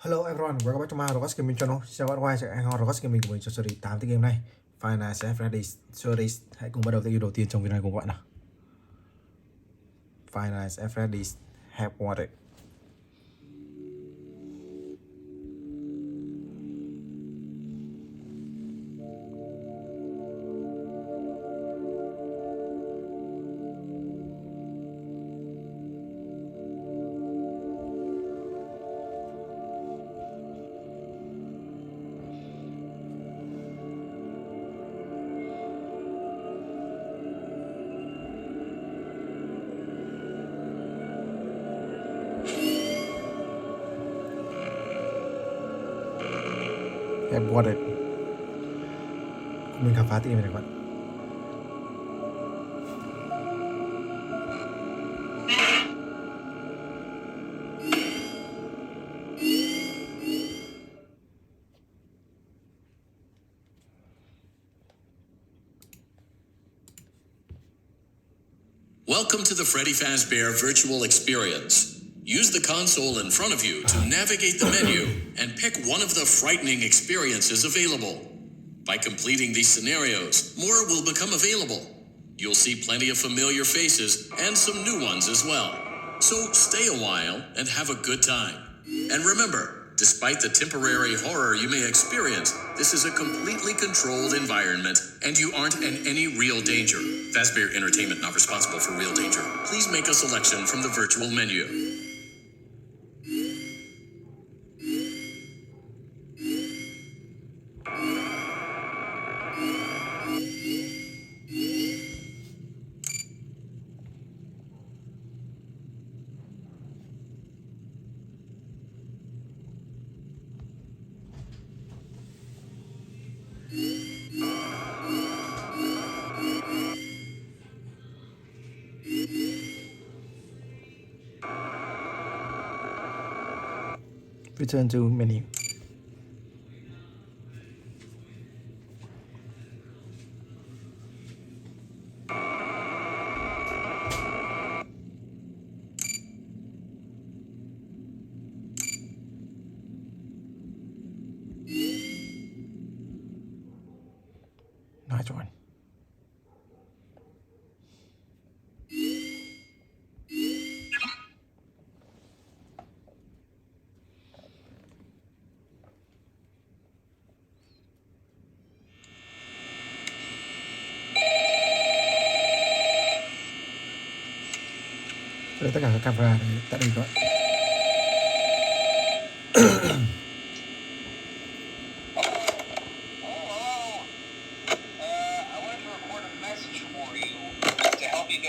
Hello everyone, welcome back to my HorrorGhostGaming channel. Chào bạn quay trở lại HorrorGhostGaming của mình cho series 8 cái game này. Five Nights at Freddy's series. Hãy cùng bắt đầu video đầu tiên trong video này cùng các bạn nào. Five Nights at Freddy's Have Wanted. Have Wanted. Mình khám phá tìm này các bạn. Welcome to the Freddy Fazbear virtual experience. Use the console in front of you to navigate the menu and pick one of the frightening experiences available. By completing these scenarios, more will become available. You'll see plenty of familiar faces and some new ones as well. So stay a while and have a good time. And remember, despite the temporary horror you may experience, this is a completely controlled environment and you aren't in any real danger. Fazbear Entertainment not responsible for real danger. Please make a selection from the virtual menu. Return to menu. Nice one. Đây tất cả các camera tại đây các bạn.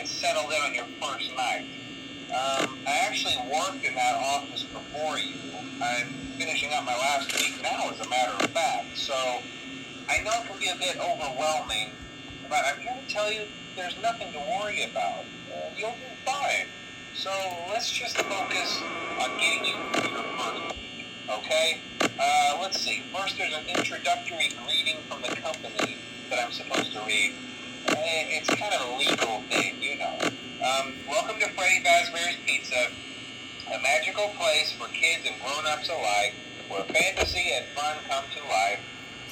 Settled in on your first night. I actually worked in that office before you. I'm finishing up my last week now, as a matter of fact, so I know it can be a bit overwhelming, but I'm here to tell you there's nothing to worry about. You'll do fine. So let's just focus on getting you through your first week, okay? Let's see. First, there's an introductory greeting from the company that I'm supposed to read. It's kind of a legal thing, you know. Welcome to Freddy Fazbear's Pizza, a magical place for kids and grown-ups alike, where fantasy and fun come to life.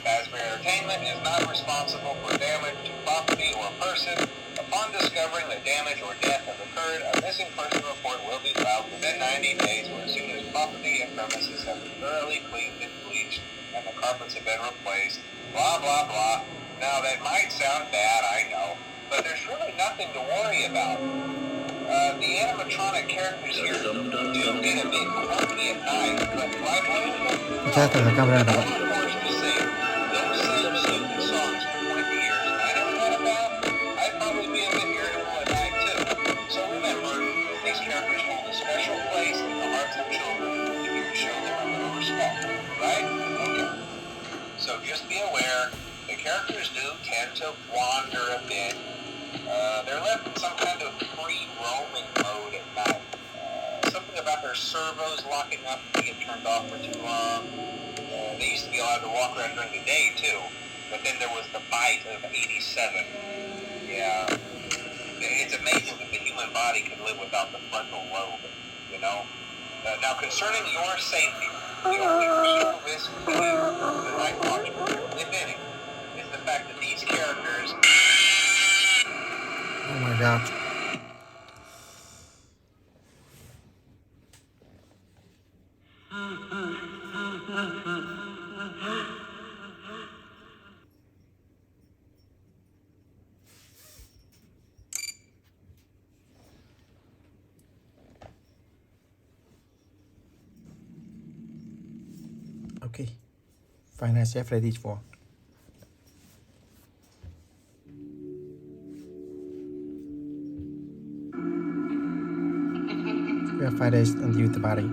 Fazbear Entertainment is not responsible for damage to property or person. Upon discovering that damage or death has occurred, a missing person report will be filed within 90 days, or as soon as property and premises have been thoroughly cleaned and bleached and the carpets have been replaced. Blah, blah, blah. Now, that might sound bad, I know, but there's really nothing to worry about. The animatronic characters here do get a bit quirky at night, but like Chắc tất cả camera đó. forced to sing those same stupid songs for 20 years, and I never thought about, I'd probably be a bit irritable at night too. So remember, these characters hold a special place in the hearts of children if you show them a little respect, right? Okay. So just be aware, the characters do tend to wander a bit. They're left in some kind of free roaming mode at night. Something about their servos locking up and being turned off for too long. They used to be allowed to walk around during the day too, but then there was the bite of 87. Yeah. It's amazing that the human body can live without the frontal lobe, you know? Now, concerning your safety, The only real risk to you that I watch, if any, is the fact that these characters. Oh my god. Okay, final chef ready for. We have 5 days until the party.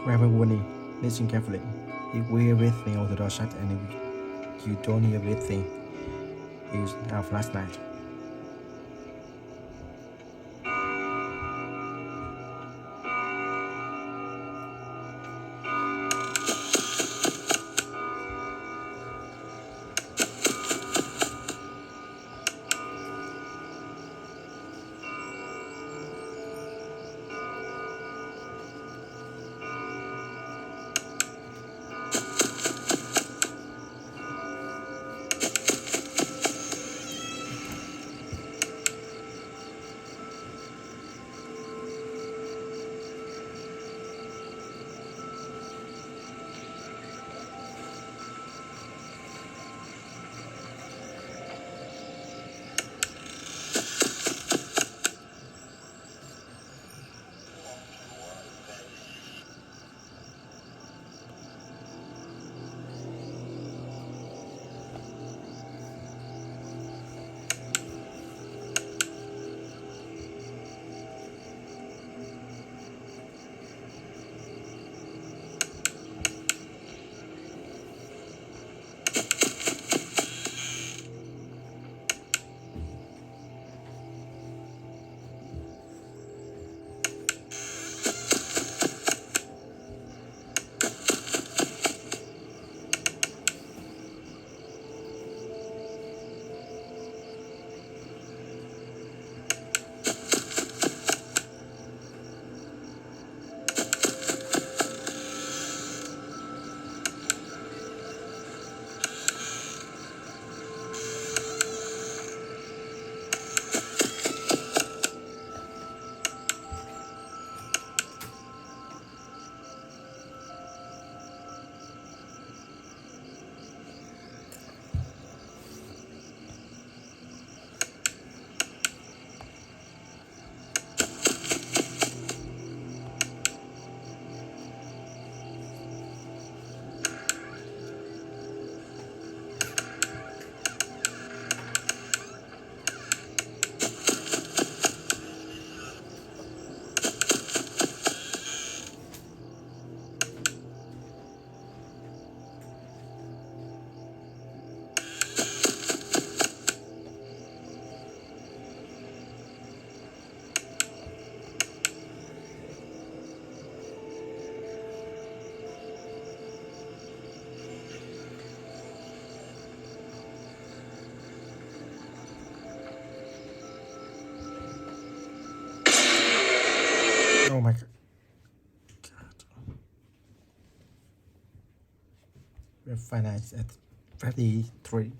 Grab warning, listen carefully. If we everything out the door shut and if you don't hear everything, use our flashlight. Oh my god. We have finance at Freddy 3.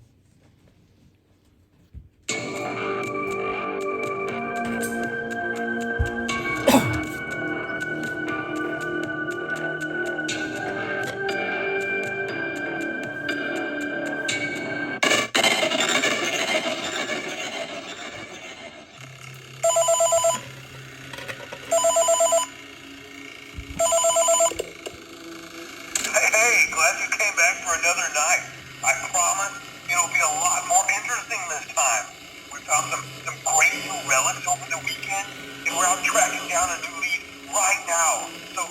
glad you came back for another night. I promise it'll be a lot more interesting this time. We found some great new relics over the weekend, and we're out tracking down a new lead right now. So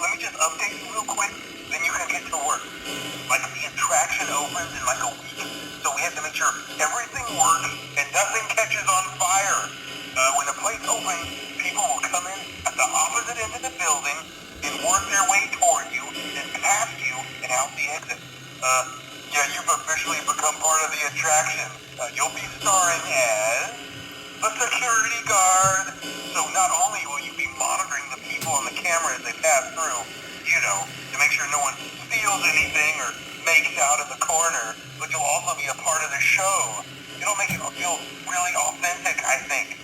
let me just update you real quick, then you can get to work. Like, the attraction opens in like a week, so we have to make sure everything works and nothing catches on fire. When the place opens, people will come in at the opposite end of the building and work their way toward you, and past you, and out the exit. Yeah, you've officially become part of the attraction. You'll be starring as a security guard. So not only will you be monitoring the people on the camera as they pass through, you know, to make sure no one steals anything or makes out in the corner, but you'll also be a part of the show. It'll make it feel really authentic, I think.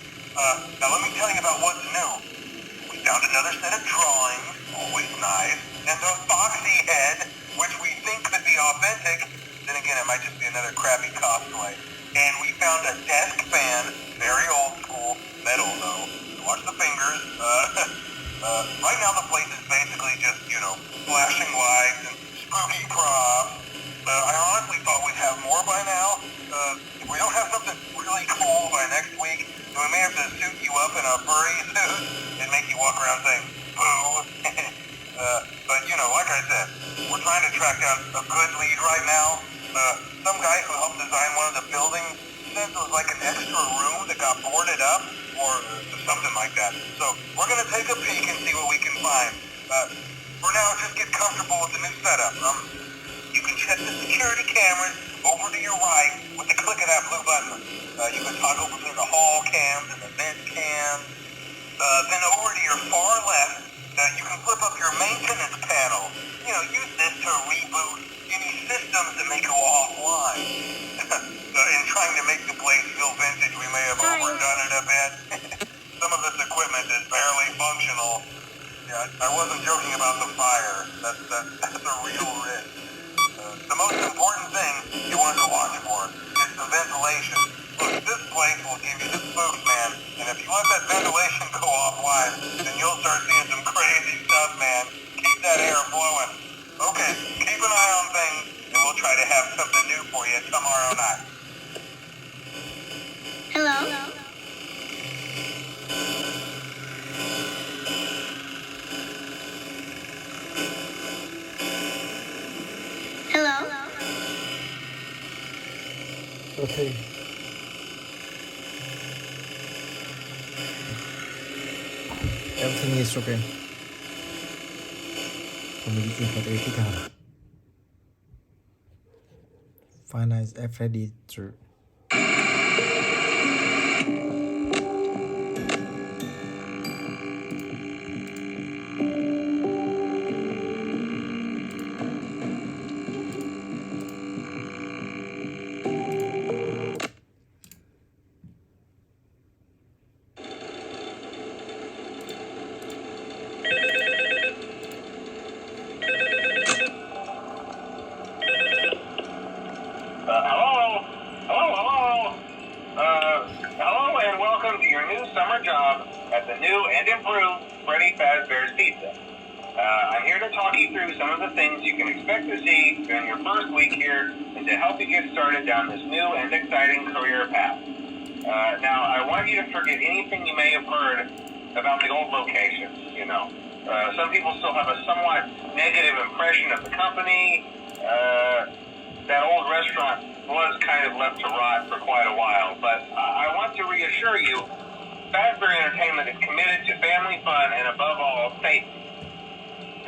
Now let me tell you about what's new. We found another set of drawings, always nice, and a foxy head, which we think could be authentic. Then again, it might just be another crappy cosplay. And we found a desk fan, very old school, metal though. Watch the fingers. Right now the place is basically just, you know, flashing lights and spooky props. I honestly thought we'd have more by now. If we don't have something really cool by next week, then we may have to suit you up in a furry suit and make you walk around saying, boo. But, you know, like I said, we're trying to track down a good lead right now. Some guy who helped design one of the buildings said there was like an extra room that got boarded up or something like that. So we're going to take a peek and see what we can find. For now, just get comfortable with the new setup. You can check the security cameras over to your right with the click of that blue button. You can toggle between the hall cams and the vent cams. Then over to your far left, you can flip up your maintenance panel. You know, use this to reboot any systems that may go offline. In trying to make the place feel vintage, we may have overdone it a bit. Some of this equipment is barely functional. Yeah, I wasn't joking about the fire. That's a real risk. The most important thing you want to watch for is the ventilation. Look, this place will give you the spooks, man. And if you let that ventilation go offline, then you'll start seeing some crazy stuff, man. Keep that air flowing. Okay, keep an eye on things, and we'll try to have something new for you tomorrow night. Hello? Hello? Okay. Everything is okay. Community for the ethical. Finance Freddy through. Hello and welcome to your new summer job at the new and improved Freddy Fazbear's Pizza. I'm here to talk you through some of the things you can expect to see during your first week here and to help you get started down this new and exciting career path. Now, I want you to forget anything you may have heard about the old location, you know. Some people still have a somewhat negative impression of the company. That old restaurant was kind of left to rot for quite a while, but I want to reassure you, Fazbear Entertainment is committed to family fun and above all, safety.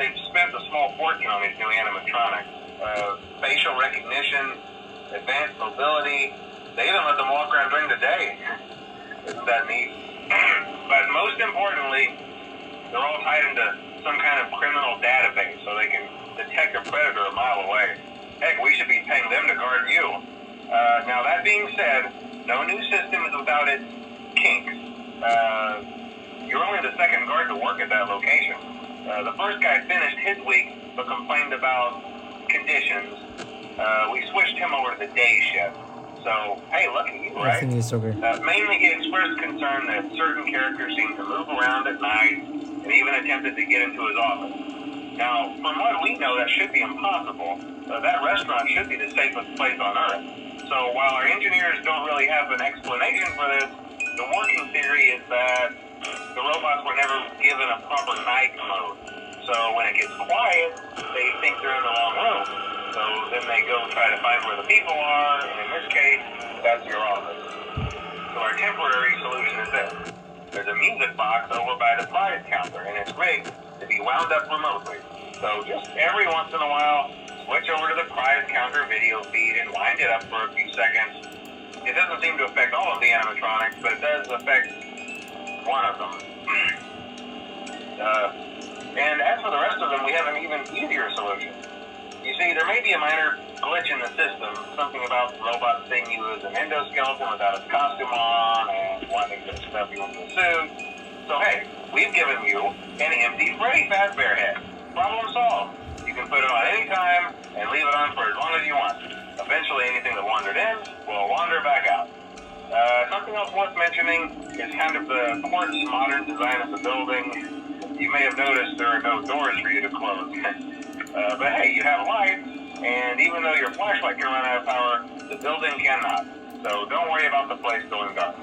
They've spent a small fortune on these new animatronics. Facial recognition, advanced mobility, they even let them walk around during the day. Isn't that neat? But most importantly, they're all tied into some kind of criminal database so they can detect a predator a mile away. Heck, we should be paying them to guard you. Now, that being said, no new system is without its kinks. You're only the second guard to work at that location. The first guy finished his week but complained about conditions. We switched him over to the day shift. So, hey, lucky you, right? Everything is okay. Mainly he expressed concern that certain characters seemed to move around at night and even attempted to get into his office. Now, from what we know, that should be impossible. That restaurant should be the safest place on Earth. So while our engineers don't really have an explanation for this, the working theory is that the robots were never given a proper night mode. So when it gets quiet, they think they're in the wrong room. So then they go try to find where the people are, and in this case, that's your office. So our temporary solution is this. There's a music box over by the prize counter, and it's rigged to be wound up remotely. So just every once in a while, switch over to the prize counter video feed and wind it up for a few seconds. It doesn't seem to affect all of the animatronics, but it does affect one of them. And as for the rest of them, we have an even easier solution. You see, there may be a minor glitch in the system, something about the robot seeing you as an endoskeleton without its costume on and wanting to stuff you into a suit. So hey, we've given you an empty Freddy Fazbear head. Problem solved. You can put it on any time and leave it on for as long as you want. Eventually anything that wandered in will wander back out. Something else worth mentioning is kind of the quartz modern design of the building. You may have noticed there are no doors for you to close. But hey, you have lights, and even though your flashlight can run out of power, the building cannot. So don't worry about the place going dark.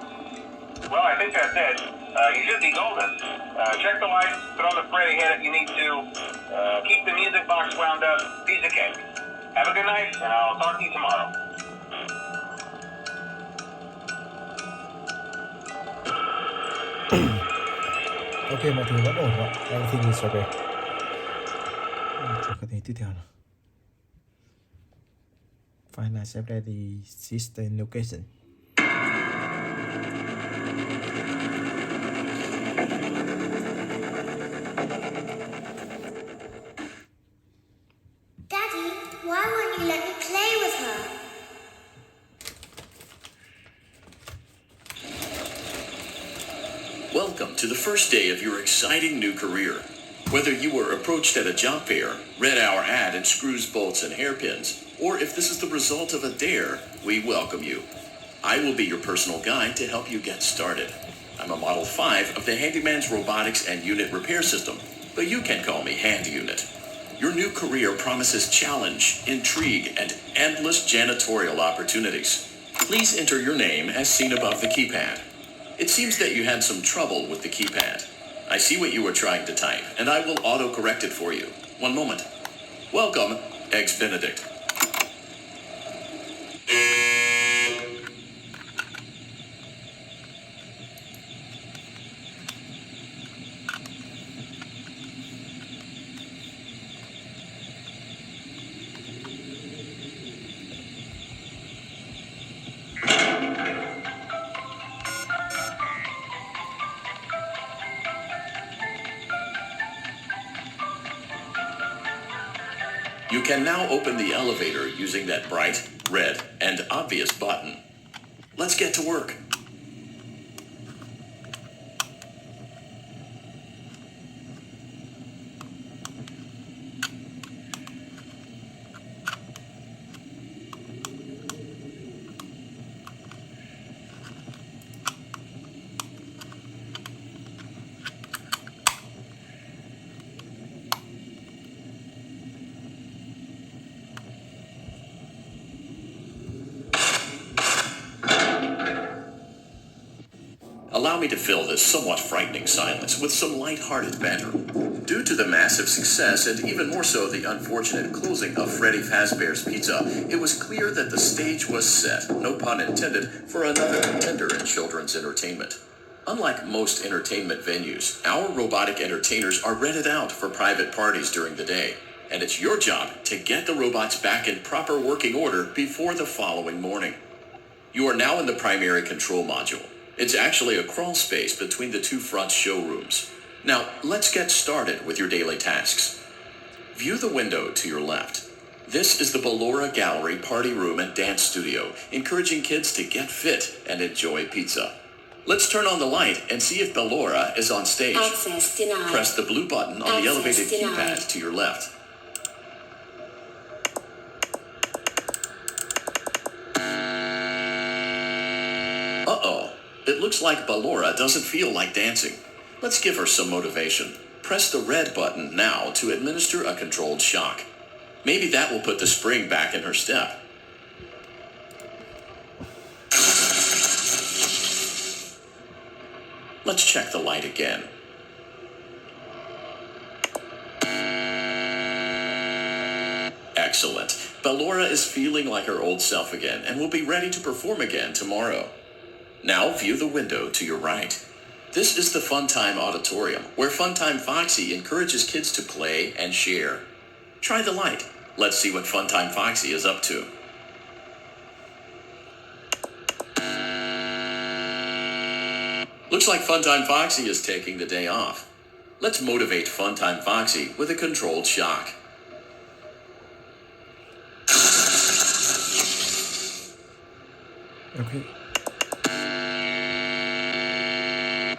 Well, I think that's it. You should be golden. Check the lights, throw the Freddy head if you need to. Keep the music box wound up. Piece of cake. Have a good night, and I'll talk to you tomorrow. Ok, mọi thứ vẫn ổn ạ. Everything is okay. Chuyển cái tiếp theo nào. Find a ready system location. Daddy, why won't you let me play with her? Welcome to the first day of your exciting new career. Whether you were approached at a job fair, read our ad in screws, bolts, and hairpins, or if this is the result of a dare, we welcome you. I will be your personal guide to help you get started. I'm a Model 5 of the Handyman's Robotics and Unit Repair System, but you can call me Hand Unit. Your new career promises challenge, intrigue, and endless janitorial opportunities. Please enter your name as seen above the keypad. It seems that you had some trouble with the keypad. I see what you were trying to type, and I will auto-correct it for you. One moment. Welcome, Eggs Benedict. You can now open the elevator using that bright, red, and obvious button. Let's get to work. Allow me to fill this somewhat frightening silence with some light-hearted banter. Due to the massive success, and even more so the unfortunate closing of Freddy Fazbear's Pizza, it was clear that the stage was set, no pun intended, for another contender in children's entertainment. Unlike most entertainment venues, our robotic entertainers are rented out for private parties during the day, and it's your job to get the robots back in proper working order before the following morning. You are now in the primary control module. It's actually a crawl space between the two front showrooms. Now, let's get started with your daily tasks. View the window to your left. This is the Ballora Gallery Party Room and Dance Studio, encouraging kids to get fit and enjoy pizza. Let's turn on the light and see if Ballora is on stage. Access denied. Press the blue button on the elevated Access denied. keypad to your left. Uh-oh. It looks like Ballora doesn't feel like dancing. Let's give her some motivation. Press the red button now to administer a controlled shock. Maybe that will put the spring back in her step. Let's check the light again. Excellent. Bellora is feeling like her old self again and will be ready to perform again tomorrow. Now view the window to your right. This is the Funtime Auditorium, where Funtime Foxy encourages kids to play and share. Try the light. Let's see what Funtime Foxy is up to. Looks like Funtime Foxy is taking the day off. Let's motivate Funtime Foxy with a controlled shock. Okay.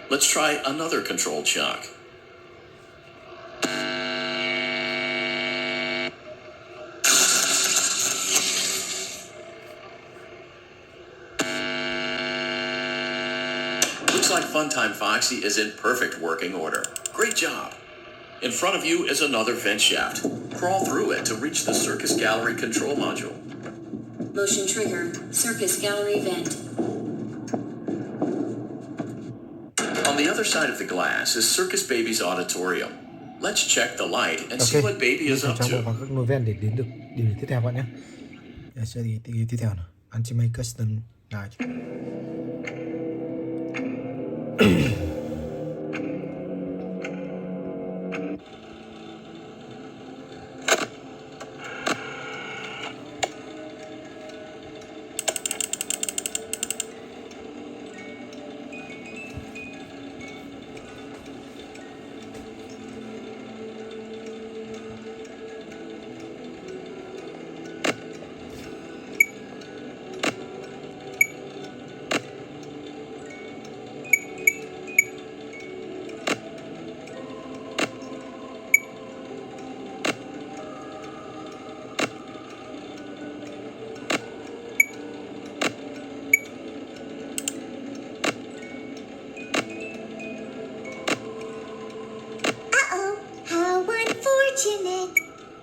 Let's try another controlled shock. Looks like Funtime Foxy is in perfect working order. Great job. In front of you is another vent shaft. Crawl through it to reach the Circus Gallery control module. Motion trigger. Circus gallery vent. On the other side of the glass is Circus Baby's auditorium. Let's check the light and see what Baby is up Trong to. vào các nồi ven để đến được điều tiếp theo bạn nhé. Để sẽ đi tiếp theo nào. Ultimate Custom Night. How unfortunate.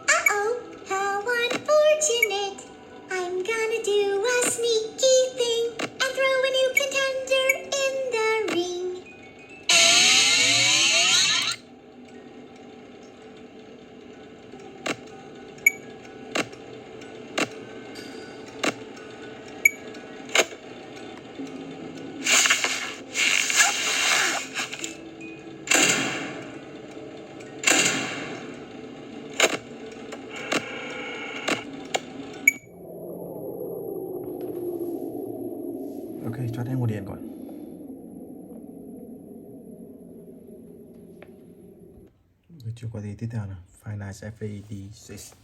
Uh-oh, how unfortunate. I'm gonna do a sneaky thing and throw a new contender in the ring. Ok, cho em nguồn điệnก่อน. Rồi chưa có gì tiếp theo nào. Finance FAD 6.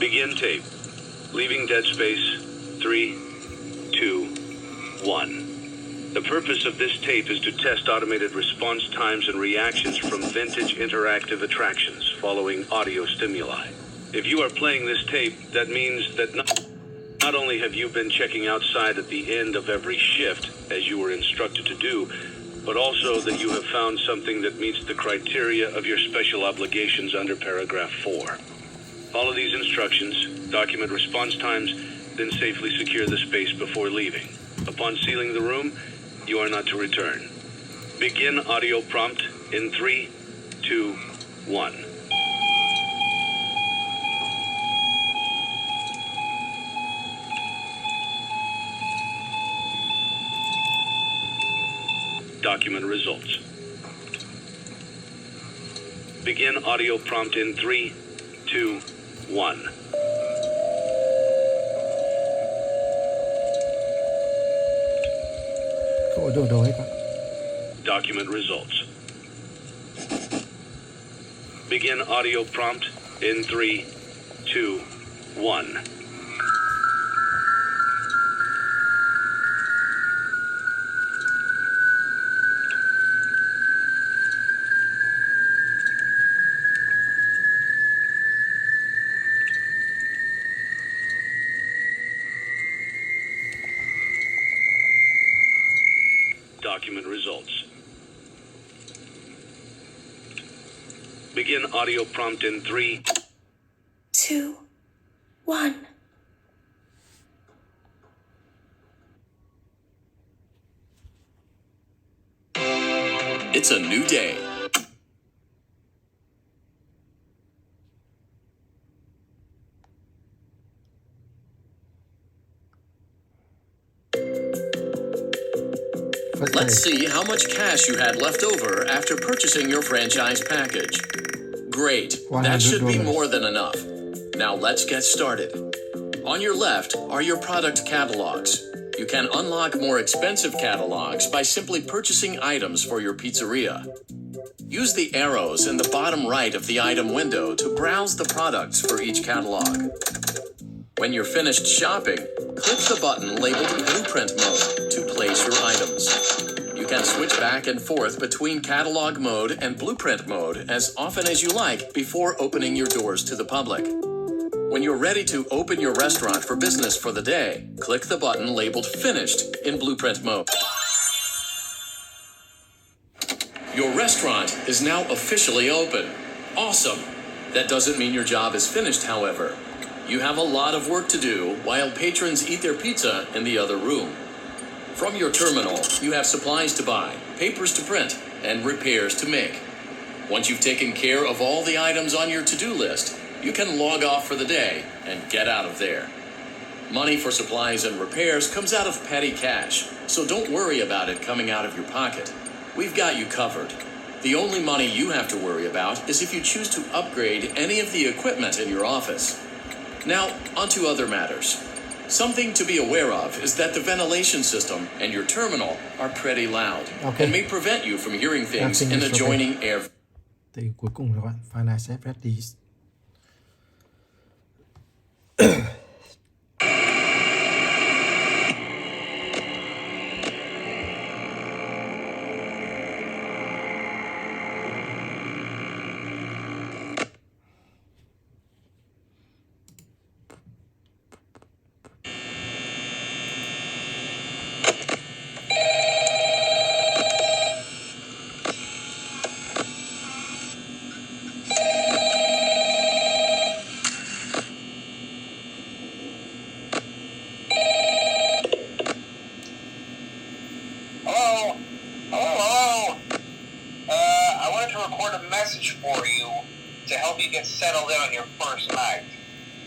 Begin tape. Leaving dead space. 3, 2, 1. The purpose of this tape is to test automated response times and reactions from vintage interactive attractions following audio stimuli. If you are playing this tape, that means that not only have you been checking outside at the end of every shift, as you were instructed to do, but also that you have found something that meets the criteria of your special obligations under paragraph 4. Follow these instructions, document response times, then safely secure the space before leaving. Upon sealing the room, you are not to return. Begin audio prompt in 3, 2, 1. Document results. Begin audio prompt in 3, 2, 1. Cậu ở đâu hết bạn? Document results. Begin audio prompt in 3, 2, 1. Document results. Begin audio prompt in 3, 2, 1. It's a new day. First Let's day. see how much cash you had left over after purchasing your franchise package. Great, that should be $100. more than enough. Now let's get started. On your left are your product catalogs. You can unlock more expensive catalogs by simply purchasing items for your pizzeria. Use the arrows in the bottom right of the item window to browse the products for each catalog. When you're finished shopping, click the button labeled Blueprint Mode to place your items. You can switch back and forth between Catalog Mode and Blueprint Mode as often as you like before opening your doors to the public. When you're ready to open your restaurant for business for the day, click the button labeled Finished in Blueprint Mode. Your restaurant is now officially open. Awesome! That doesn't mean your job is finished, however. You have a lot of work to do while patrons eat their pizza in the other room. From your terminal, you have supplies to buy, papers to print, and repairs to make. Once you've taken care of all the items on your to-do list, you can log off for the day and get out of there. Money for supplies and repairs comes out of petty cash, so don't worry about it coming out of your pocket. We've got you covered. The only money you have to worry about is if you choose to upgrade any of the equipment in your office. Now, on to other matters. Something to be aware of is that the ventilation system and your terminal are pretty loud and may prevent you from hearing things in adjoining air. Thì cuối cùng các bạn, FNAF Freddy. For you to help you get settled in on your first night.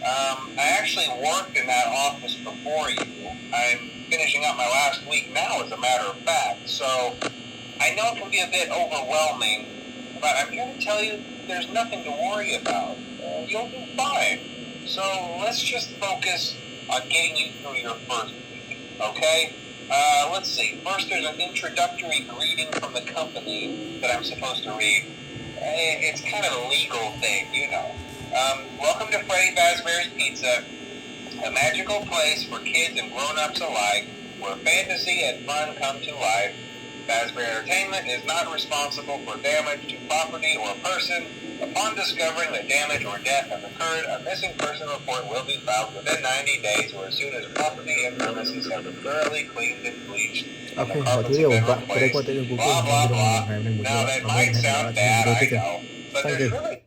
I actually worked in that office before you. I'm finishing up my last week now, as a matter of fact, so I know it can be a bit overwhelming, but I'm here to tell you there's nothing to worry about. You'll do fine. So let's just focus on getting you through your first week, okay? Let's see. First, there's an introductory greeting from the company that I'm supposed to read. It's kind of a legal thing, you know. Welcome to Freddy Fazbear's Pizza, a magical place for kids and grown-ups alike, where fantasy and fun come to life. Fazbear Entertainment is not responsible for damage to property or person. Upon discovering that damage or death has occurred, a missing person report will be filed within 90 days or as soon as property and premises have been thoroughly cleaned and bleached. Ok, The mọi carpets thứ đều have been vậy. Cái đấy qua tới cuối replaced. cùng Blah, blah, video blah. ngày hôm nay một Now video. that Cảm ơn might hẹn gặp lại sound trong bad, video I tiếp theo. know, but Thank there's you. really